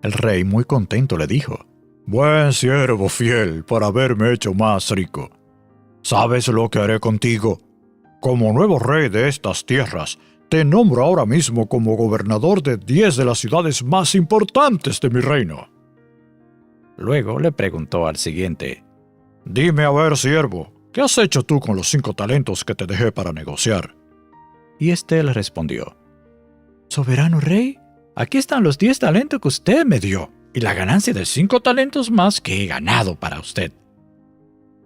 El rey, muy contento, le dijo: Buen siervo fiel por haberme hecho más rico. ¿Sabes lo que haré contigo? Como nuevo rey de estas tierras, te nombro ahora mismo como gobernador de 10 de las ciudades más importantes de mi reino. Luego le preguntó al siguiente: Dime a ver, siervo, ¿qué has hecho tú con los 5 talentos que te dejé para negociar? Y éste le respondió: Soberano rey, aquí están los 10 talentos que usted me dio, y la ganancia de 5 talentos más que he ganado para usted.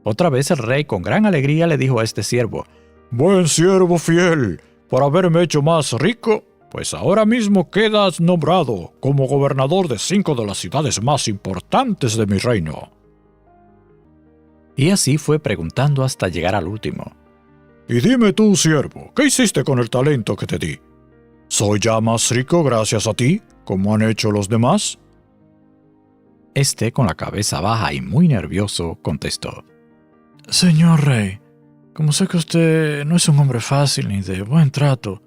Otra vez el rey con gran alegría le dijo a este siervo: Buen siervo fiel, por haberme hecho más rico, pues ahora mismo quedas nombrado como gobernador de 5 de las ciudades más importantes de mi reino. Y así fue preguntando hasta llegar al último. Y dime tú, siervo, ¿qué hiciste con el talento que te di? ¿Soy ya más rico gracias a ti, como han hecho los demás? Este, con la cabeza baja y muy nervioso, contestó: Señor rey, como sé que usted no es un hombre fácil ni de buen trato,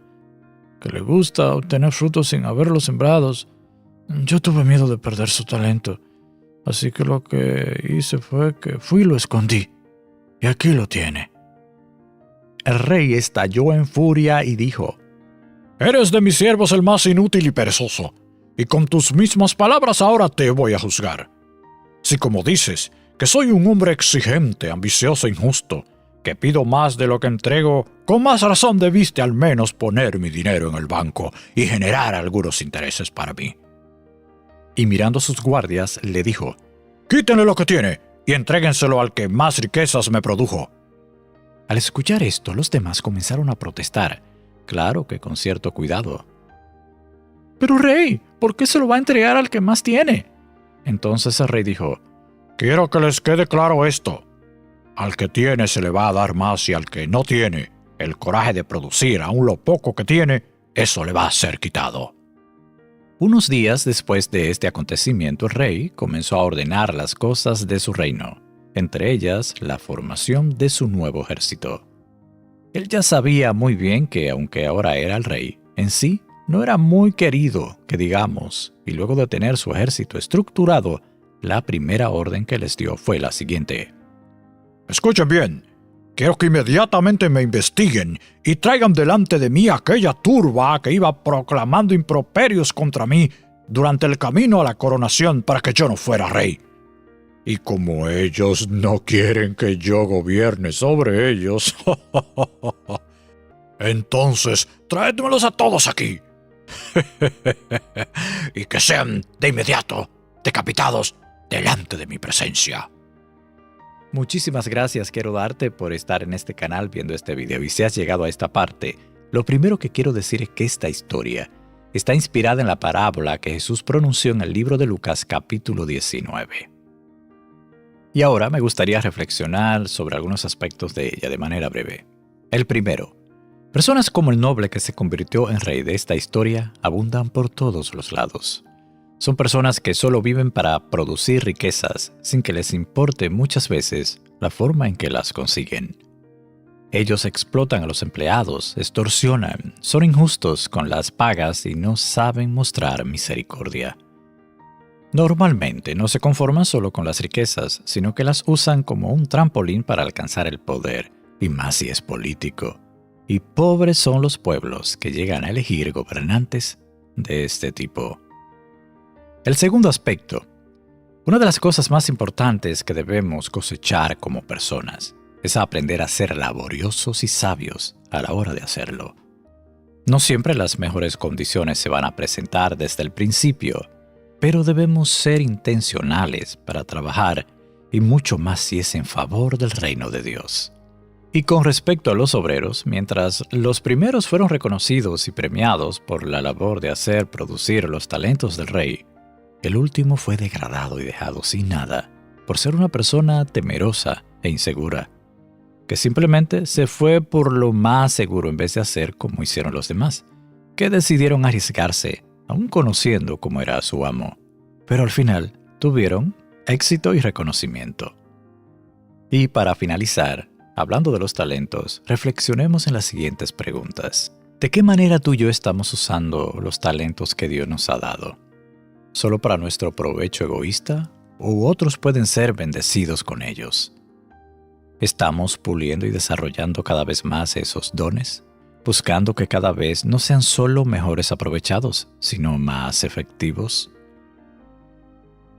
que le gusta obtener frutos sin haberlos sembrados, yo tuve miedo de perder su talento. Así que lo que hice fue que fui y lo escondí. Y aquí lo tiene. El rey estalló en furia y dijo: Eres de mis siervos el más inútil y perezoso, y con tus mismas palabras ahora te voy a juzgar. Si como dices, que soy un hombre exigente, ambicioso e injusto, que pido más de lo que entrego, con más razón debiste al menos poner mi dinero en el banco y generar algunos intereses para mí. Y mirando a sus guardias, le dijo: Quítenle lo que tiene y entréguenselo al que más riquezas me produjo. Al escuchar esto, los demás comenzaron a protestar, claro que con cierto cuidado. Pero rey, ¿por qué se lo va a entregar al que más tiene? Entonces el rey dijo: Quiero que les quede claro esto. Al que tiene se le va a dar más y al que no tiene, el coraje de producir aún lo poco que tiene, eso le va a ser quitado. Unos días después de este acontecimiento, el rey comenzó a ordenar las cosas de su reino, entre ellas la formación de su nuevo ejército. Él ya sabía muy bien que, aunque ahora era el rey, en sí no era muy querido, que digamos, y luego de tener su ejército estructurado, la primera orden que les dio fue la siguiente: Escuchen bien, quiero que inmediatamente me investiguen y traigan delante de mí aquella turba que iba proclamando improperios contra mí durante el camino a la coronación para que yo no fuera rey. Y como ellos no quieren que yo gobierne sobre ellos, entonces tráedmelos a todos aquí. Y que sean de inmediato decapitados delante de mi presencia. Muchísimas gracias quiero darte por estar en este canal viendo este video, y si has llegado a esta parte, lo primero que quiero decir es que esta historia está inspirada en la parábola que Jesús pronunció en el libro de Lucas capítulo 19. Y ahora me gustaría reflexionar sobre algunos aspectos de ella de manera breve. El primero: personas como el noble que se convirtió en rey de esta historia abundan por todos los lados. Son personas que solo viven para producir riquezas sin que les importe muchas veces la forma en que las consiguen. Ellos explotan a los empleados, extorsionan, son injustos con las pagas y no saben mostrar misericordia. Normalmente no se conforman solo con las riquezas, sino que las usan como un trampolín para alcanzar el poder, y más si es político. Y pobres son los pueblos que llegan a elegir gobernantes de este tipo. El segundo aspecto: una de las cosas más importantes que debemos cosechar como personas es aprender a ser laboriosos y sabios a la hora de hacerlo. No siempre las mejores condiciones se van a presentar desde el principio, pero debemos ser intencionales para trabajar, y mucho más si es en favor del reino de Dios. Y con respecto a los obreros, mientras los primeros fueron reconocidos y premiados por la labor de hacer producir los talentos del rey, el último fue degradado y dejado sin nada por ser una persona temerosa e insegura, que simplemente se fue por lo más seguro en vez de hacer como hicieron los demás, que decidieron arriesgarse, aún conociendo cómo era su amo, pero al final tuvieron éxito y reconocimiento. Y para finalizar, hablando de los talentos, reflexionemos en las siguientes preguntas. ¿De qué manera tú y yo estamos usando los talentos que Dios nos ha dado? ¿Solo para nuestro provecho egoísta? ¿O otros pueden ser bendecidos con ellos? ¿Estamos puliendo y desarrollando cada vez más esos dones? Buscando que cada vez no sean solo mejores aprovechados, sino más efectivos.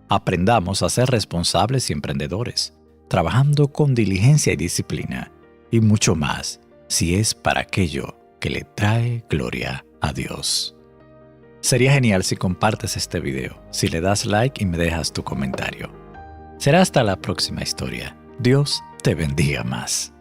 Aprendamos a ser responsables y emprendedores, trabajando con diligencia y disciplina, y mucho más, si es para aquello que le trae gloria a Dios. Sería genial si compartes este video, si le das like y me dejas tu comentario. Será hasta la próxima historia. Dios te bendiga más.